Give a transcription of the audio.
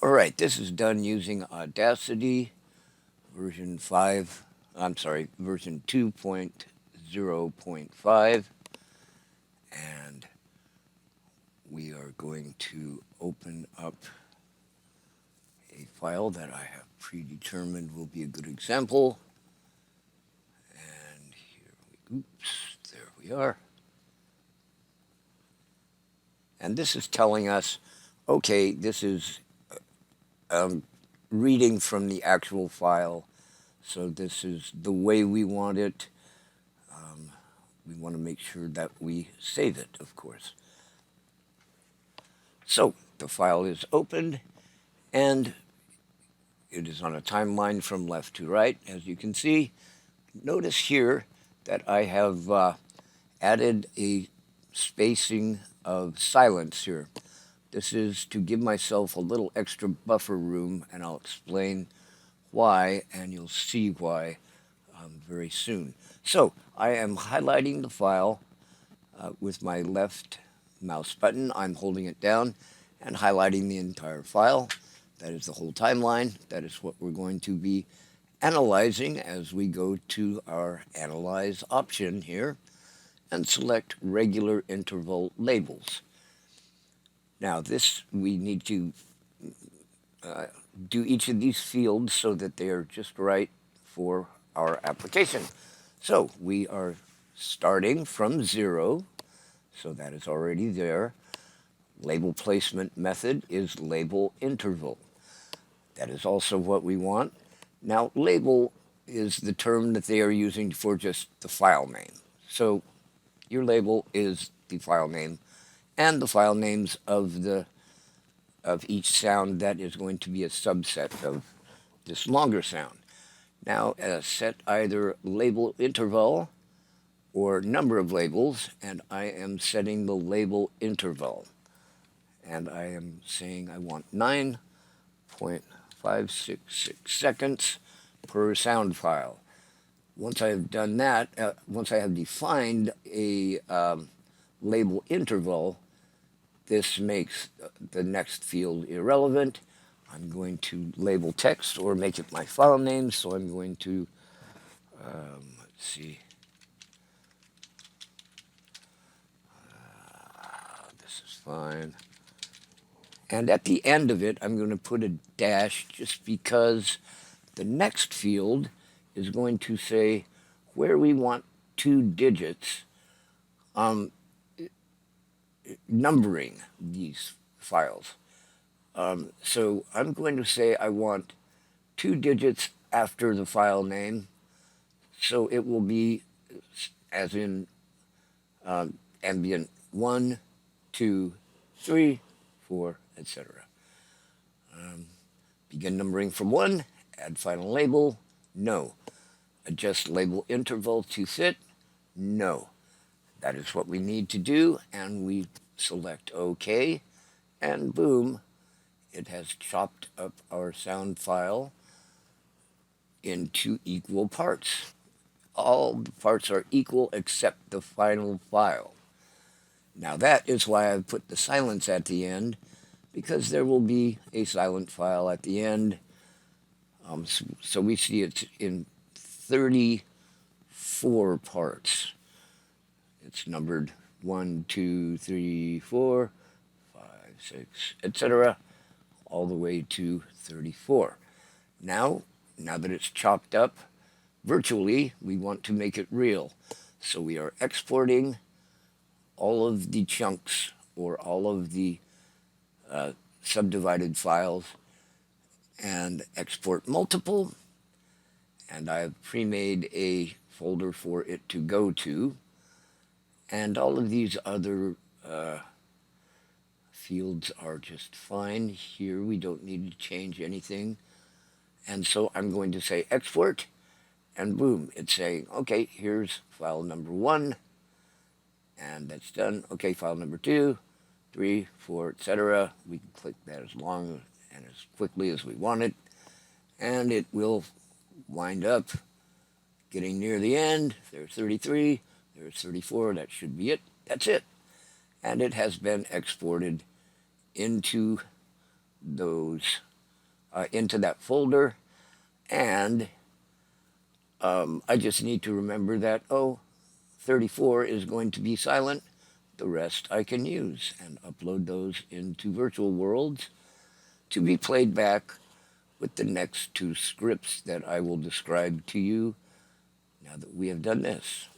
All right, this is done using Audacity version 5, version 2.0.5, and we are going to open up a file that I have predetermined will be a good example. And there we are. And this is telling us, okay, this is reading from the actual file. So this is the way we want it. We want to make sure that we save it, of course. So the file is opened, and it is on a timeline from left to right, as you can see. Notice here that I have added a spacing of silence here. This is to give myself a little extra buffer room, and I'll explain why, and you'll see why very soon. So I am highlighting the file with my left mouse button. I'm holding it down and highlighting the entire file. That is the whole timeline. That is what we're going to be analyzing as we go to our Analyze option here and select Regular Interval Labels. Now this, we need to do each of these fields so that they are just right for our application. So we are starting from 0, so that is already there. Label placement method is label interval. That is also what we want. Now, label is the term that they are using for just the file name. So your label is the file name and the file names of each sound that is going to be a subset of this longer sound. Now, set either label interval or number of labels, and I am setting the label interval. And I am saying I want 9.566 seconds per sound file. Once I have done that, once I have defined a label interval, this makes the next field irrelevant. I'm going to label text or make it my file name, so I'm going to, let's see, this is fine. And at the end of it, I'm going to put a dash just because the next field is going to say where we want 2 digits numbering these files. So I'm going to say I want 2 digits after the file name. So it will be as in ambient 1, 2, 3, 4, etc. Begin numbering from 1, add final label, no. Adjust label interval to fit, no. That is what we need to do, and we select OK, and boom, it has chopped up our sound file into equal parts. All the parts are equal except the final file. Now that is why I've put the silence at the end, because there will be a silent file at the end. So we see it's in 34 parts. It's numbered 1, 2, 3, 4, 5, 6, etc., all the way to 34. Now that it's chopped up virtually, we want to make it real. So we are exporting all of the chunks or all of the subdivided files and export multiple. And I've pre-made a folder for it to go to. And all of these other fields are just fine. Here we don't need to change anything. And so I'm going to say export, and boom, it's saying, okay, here's file number 1, and that's done. Okay, file number 2, 3, 4, etc. We can click that as long and as quickly as we want it, and it will wind up getting near the end. There's 33, there's 34, that should be it. That's it. And it has been exported into those into that folder, and I just need to remember that, 34 is going to be silent. The rest I can use and upload those into virtual worlds to be played back with the next two scripts that I will describe to you now that we have done this.